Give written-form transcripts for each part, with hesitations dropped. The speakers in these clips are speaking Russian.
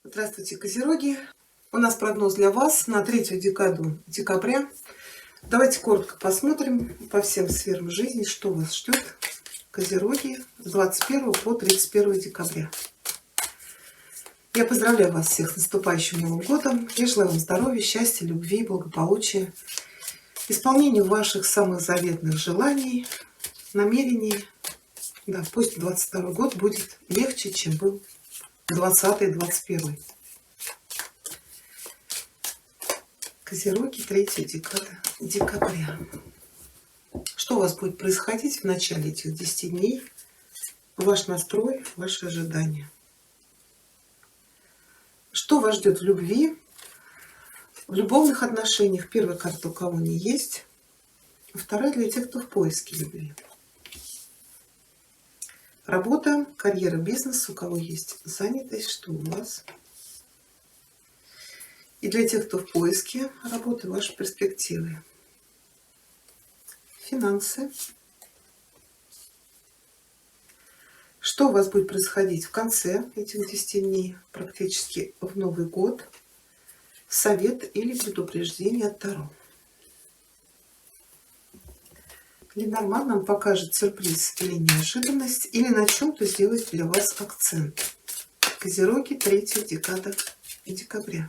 Здравствуйте, Козероги! У нас прогноз для вас на третью декаду декабря. Давайте коротко посмотрим по всем сферам жизни, что вас ждет, Козероги, с 21 по 31 декабря. Я поздравляю вас всех с наступающим Новым годом. Я желаю вам здоровья, счастья, любви, благополучия, исполнения ваших самых заветных желаний, намерений. Да, пусть 22 год будет легче, чем был 20-й, 21-й. Козероги, третья декада декабря. Что у вас будет происходить в начале этих 10 дней? Ваш настрой, ваши ожидания. Что вас ждет в любви, в любовных отношениях? Первая карта у кого не есть, вторая для тех, кто в поиске любви. Работа, карьера, бизнес, у кого есть занятость, что у вас. И для тех, кто в поиске работы, ваши перспективы. Финансы. Что у вас будет происходить в конце этих 10 дней, практически в Новый год? Совет или предупреждение от Таро. Ленорман нам покажет сюрприз или неожиданность, или на чем-то сделать для вас акцент. Козероги, третья декада декабря.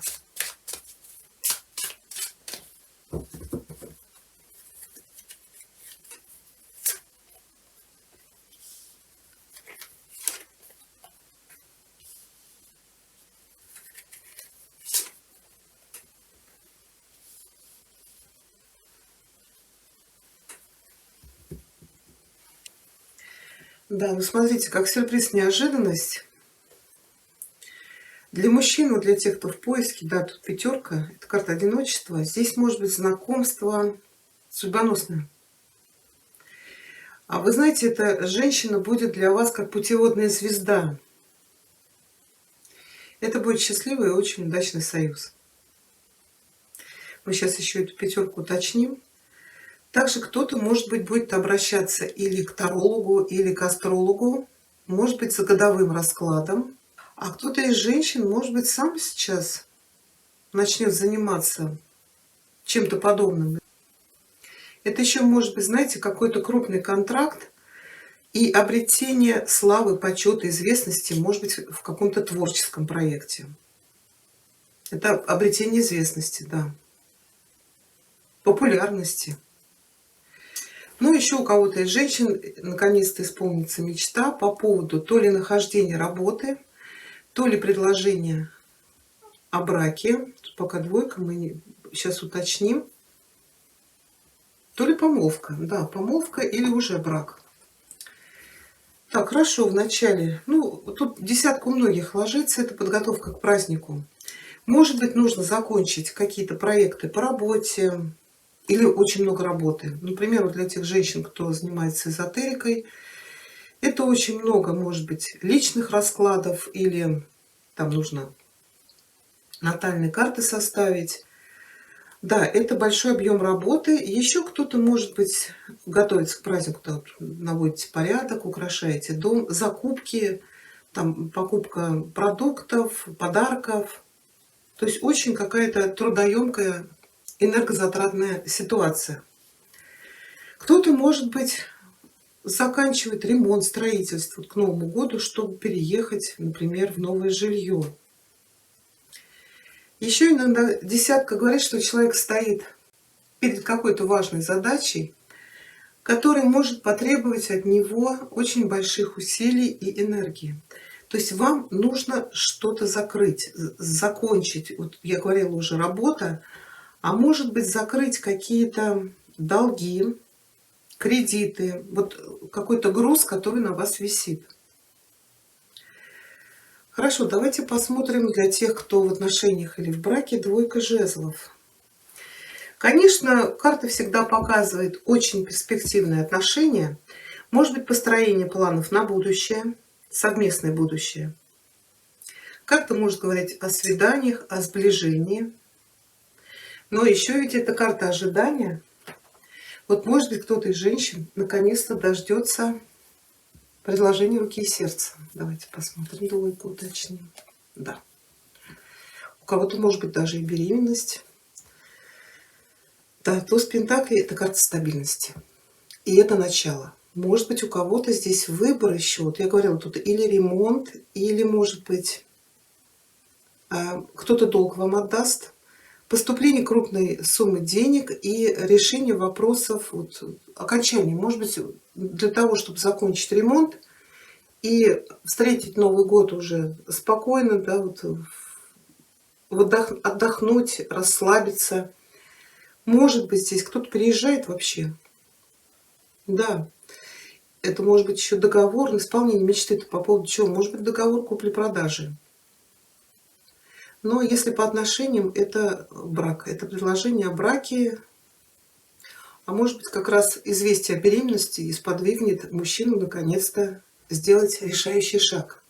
Да, ну смотрите, как сюрприз, неожиданность. Для мужчин, для тех, кто в поиске, да, тут пятерка, это карта одиночества. Здесь может быть знакомство судьбоносное. А вы знаете, эта женщина будет для вас как путеводная звезда. Это будет счастливый и очень удачный союз. Мы сейчас еще эту пятерку уточним. Также кто-то, может быть, будет обращаться или к тарологу, или к астрологу, может быть, за годовым раскладом. А кто-то из женщин, может быть, сам сейчас начнет заниматься чем-то подобным. Это еще может быть, знаете, какой-то крупный контракт и обретение славы, почета, известности, может быть, в каком-то творческом проекте. Это обретение известности, да, популярности. Ну, еще у кого-то из женщин наконец-то исполнится мечта по поводу то ли нахождения работы, то ли предложения о браке. Тут пока двойка, мы сейчас уточним. То ли помолвка, да, помолвка или уже брак. Так, хорошо, в начале, ну, тут десятка у многих ложится, это подготовка к празднику. Может быть, нужно закончить какие-то проекты по работе, или очень много работы. Например, вот для тех женщин, кто занимается эзотерикой, это очень много, может быть, личных раскладов, или там нужно натальные карты составить. Да, это большой объем работы. Еще кто-то, может быть, готовится к празднику, там, наводите порядок, украшаете дом, закупки, там, покупка продуктов, подарков. То есть очень какая-то трудоемкая, энергозатратная ситуация. Кто-то, может быть, заканчивает ремонт, строительство к Новому году, чтобы переехать, например, в новое жилье. Еще иногда десятка говорит, что человек стоит перед какой-то важной задачей, которая может потребовать от него очень больших усилий и энергии. То есть вам нужно что-то закрыть, закончить. Вот я говорила уже, работа, а может быть, закрыть какие-то долги, кредиты, вот какой-то груз, который на вас висит. Хорошо, давайте посмотрим для тех, кто в отношениях или в браке, двойка жезлов. Конечно, карта всегда показывает очень перспективные отношения. Может быть, построение планов на будущее, совместное будущее. Как-то может говорить о свиданиях, о сближении. Но еще ведь это карта ожидания. Вот, может быть, кто-то из женщин наконец-то дождется предложения руки и сердца. Давайте посмотрим, двойку уточним. Да. кого-то может быть даже и беременность. Да, туз пентаклей — это карта стабильности. И это начало. Может быть, у кого-то здесь выбор еще. Вот я говорила, тут или ремонт, или, может быть, кто-то долг вам отдаст, поступление крупной суммы денег и решение вопросов, вот, окончания. Может быть, для того, чтобы закончить ремонт и встретить Новый год уже спокойно, да, вот отдохнуть, расслабиться. Может быть, здесь кто-то приезжает вообще. Да, это может быть еще договор на исполнение мечты. Это по поводу чего? Может быть, договор купли-продажи. Но если по отношениям, это брак, это предложение о браке, а может быть, как раз известие о беременности и сподвигнет мужчину наконец-то сделать решающий шаг.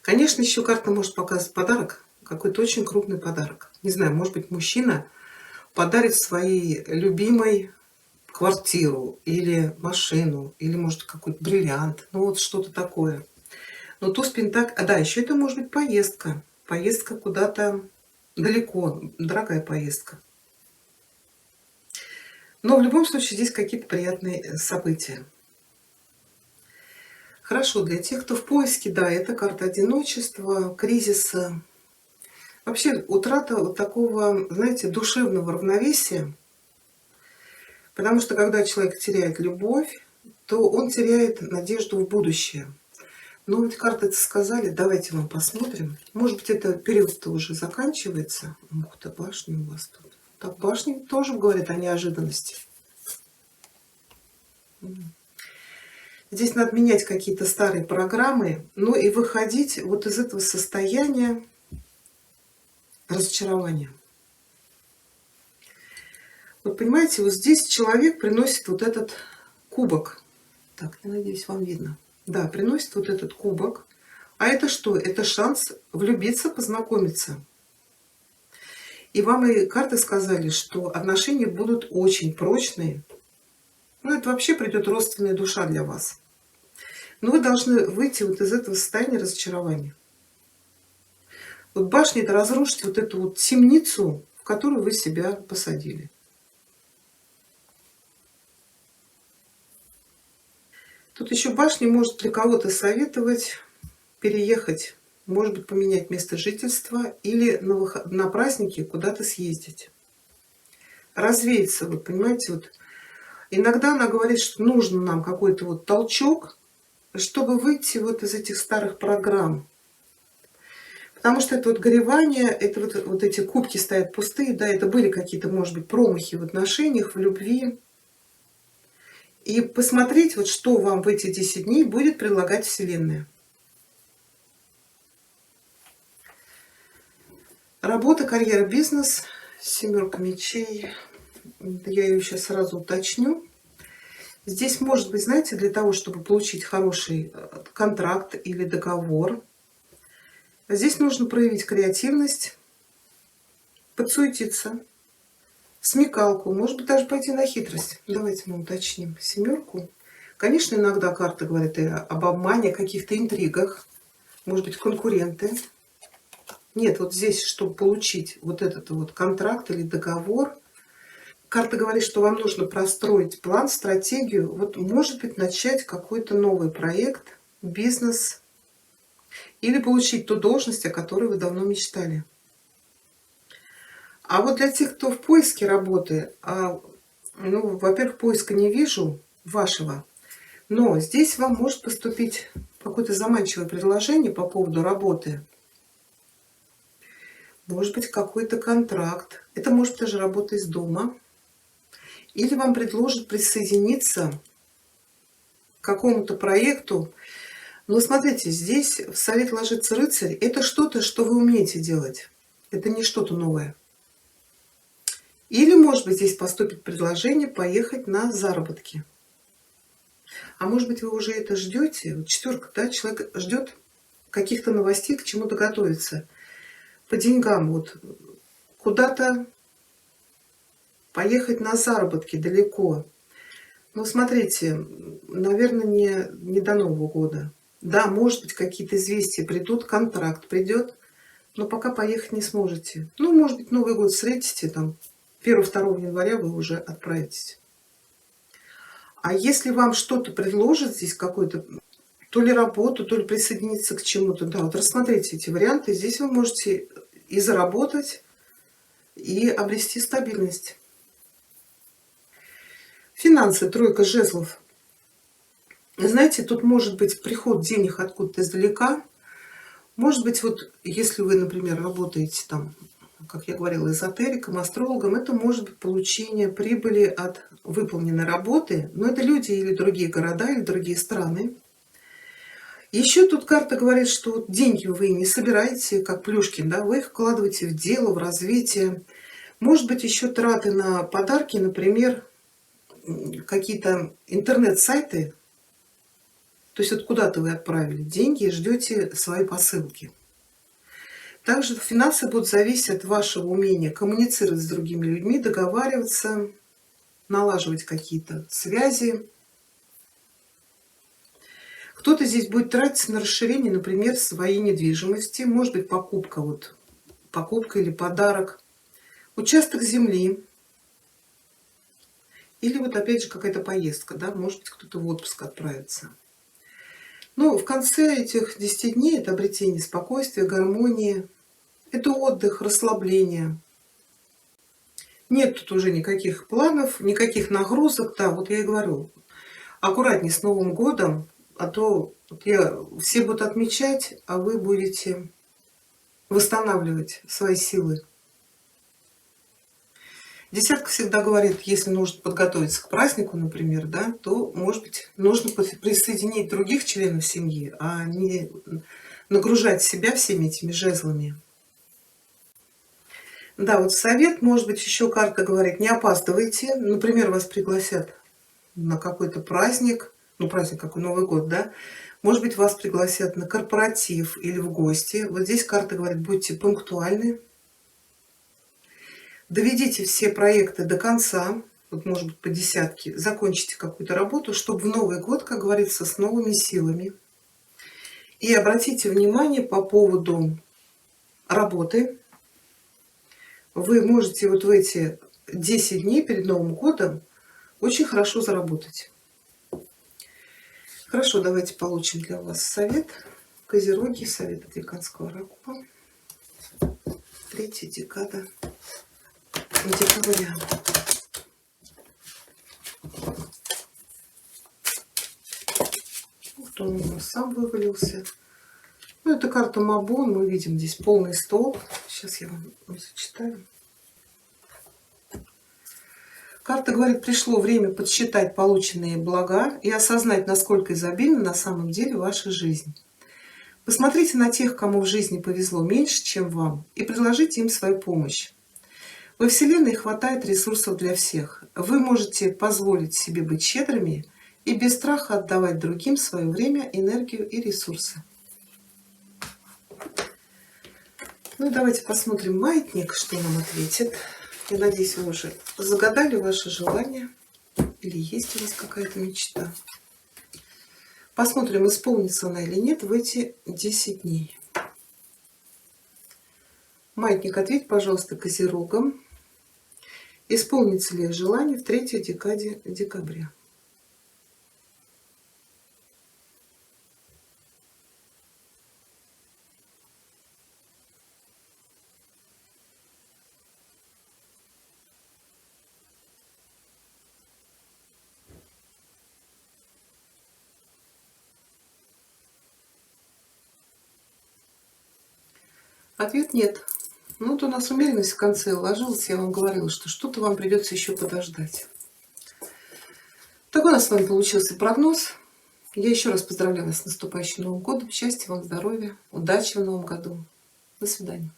Конечно, еще карта может показывать подарок, какой-то очень крупный подарок. Не знаю, может быть, мужчина подарит своей любимой квартиру или машину, или, может, какой-то бриллиант, ну вот что-то такое. Но туз пентаклей, да, еще это может быть поездка. Поездка куда-то далеко, дорогая поездка. Но в любом случае здесь какие-то приятные события. Хорошо, для тех, кто в поиске, да, это карта одиночества, кризиса. Вообще утрата вот такого, знаете, душевного равновесия. Потому что когда человек теряет любовь, то он теряет надежду в будущее. Ну вот карты это сказали, давайте мы посмотрим. Может быть, это период-то уже заканчивается. Ух ты, башня у вас тут. Так, башни тоже говорят о неожиданности. Здесь надо менять какие-то старые программы, ну и выходить вот из этого состояния разочарования. Вот понимаете, вот здесь человек приносит вот этот кубок. Так, я надеюсь, вам видно. Да, приносит вот этот кубок. А это что? Это шанс влюбиться, познакомиться. И вам и карты сказали, что отношения будут очень прочные. Ну, это вообще придет родственная душа для вас. Но вы должны выйти вот из этого состояния разочарования. Вот башня — это разрушить вот эту вот темницу, в которую вы себя посадили. Тут еще башня может для кого-то советовать переехать, может быть, поменять место жительства или на праздники куда-то съездить. Развеяться, вот понимаете, вот. Иногда она говорит, что нужно нам какой-то вот толчок, чтобы выйти вот из этих старых программ. Потому что это вот горевание, это вот эти кубки стоят пустые, да, это были какие-то, может быть, промахи в отношениях, в любви. И посмотреть, вот что вам в эти 10 дней будет предлагать Вселенная. Работа, карьера, бизнес, семерка мечей. Я ее сейчас сразу уточню. Здесь может быть, знаете, для того, чтобы получить хороший контракт или договор, здесь нужно проявить креативность, подсуетиться, смекалку, может быть, даже пойти на хитрость. Давайте мы уточним семерку. Конечно, иногда карты говорят и об обмане, о каких-то интригах, может быть, конкуренты. Нет, вот здесь, чтобы получить вот этот вот контракт или договор, карта говорит, что вам нужно простроить план, стратегию, вот, может быть, начать какой-то новый проект, бизнес, или получить ту должность, о которой вы давно мечтали. А вот для тех, кто в поиске работы, ну, во-первых, поиска не вижу вашего, но здесь вам может поступить какое-то заманчивое предложение по поводу работы. Может быть, какой-то контракт. Это может даже работа из дома. Или вам предложат присоединиться к какому-то проекту. Но смотрите, здесь в совет ложится рыцарь. Это что-то, что вы умеете делать. Это не что-то новое. Или, может быть, здесь поступит предложение поехать на заработки. А может быть, вы уже это ждете. Вот четверка, да, человек ждет каких-то новостей, к чему-то готовится. По деньгам, вот куда-то поехать на заработки далеко. Но смотрите, наверное, не до Нового года. Да, может быть, какие-то известия придут, контракт придет, но пока поехать не сможете. Ну, может быть, Новый год встретите, там 1-2 января вы уже отправитесь. А если вам что-то предложат здесь, какой-то, то ли работу, то ли присоединиться к чему-то, да, вот рассмотрите эти варианты. Здесь вы можете и заработать, и обрести стабильность. Финансы, 3 жезлов. Знаете, тут может быть приход денег откуда-то издалека. Может быть, вот если вы, например, работаете там, как я говорила, эзотериком, астрологом, это может быть получение прибыли от выполненной работы. Но это люди или другие города, или другие страны. Еще тут карта говорит, что вот деньги вы не собираете, как Плюшкин, да, вы их вкладываете в дело, в развитие. Может быть, еще траты на подарки, например, какие-то интернет-сайты. То есть вот куда-то вы отправили деньги и ждете свои посылки. Также финансы будут зависеть от вашего умения коммуницировать с другими людьми, договариваться, налаживать какие-то связи. Кто-то здесь будет тратиться на расширение, например, своей недвижимости. Может быть, покупка или подарок. Участок земли. Или вот опять же какая-то поездка, да, может быть, кто-то в отпуск отправится. Но в конце этих 10 дней это обретение спокойствия, гармонии. Это отдых, расслабление. Нет тут уже никаких планов, никаких нагрузок. Да, вот я и говорю, аккуратнее с Новым годом, а то все будут отмечать, а вы будете восстанавливать свои силы. Десятка всегда говорит, если нужно подготовиться к празднику, например, да, то, может быть, нужно присоединить других членов семьи, а не нагружать себя всеми этими жезлами. Да, вот совет, может быть, еще карта говорит, не опаздывайте. Например, вас пригласят на какой-то праздник, ну, праздник какой, Новый год, да. Может быть, вас пригласят на корпоратив или в гости. Вот здесь карта говорит, будьте пунктуальны. Доведите все проекты до конца, вот может быть по десятке, закончите какую-то работу, чтобы в Новый год, как говорится, с новыми силами. И обратите внимание по поводу работы. Вы можете вот в эти 10 дней перед Новым годом очень хорошо заработать. Хорошо, давайте получим для вас совет. Козероги, совет от Веканского оракула. 3-я декада декабря. Вот он у нас сам вывалился. Ну, это карта Мабон. Мы видим здесь полный стол. Сейчас я вам зачитаю. Карта говорит, пришло время подсчитать полученные блага и осознать, насколько изобильна на самом деле ваша жизнь. Посмотрите на тех, кому в жизни повезло меньше, чем вам, и предложите им свою помощь. Во Вселенной хватает ресурсов для всех. Вы можете позволить себе быть щедрыми и без страха отдавать другим свое время, энергию и ресурсы. Ну и давайте посмотрим маятник, что нам ответит. Я надеюсь, вы уже загадали ваше желание или есть у вас какая-то мечта. Посмотрим, исполнится она или нет в эти 10 дней. Маятник, ответь, пожалуйста, Козерогам. Исполнится ли их желание в 3-й декаде декабря? Ответ нет. Ну, вот у нас умеренность в конце уложилась. Я вам говорила, что что-то вам придется еще подождать. Такой у нас с вами получился прогноз. Я еще раз поздравляю вас с наступающим Новым годом. Счастья вам, здоровья, удачи в Новом году. До свидания.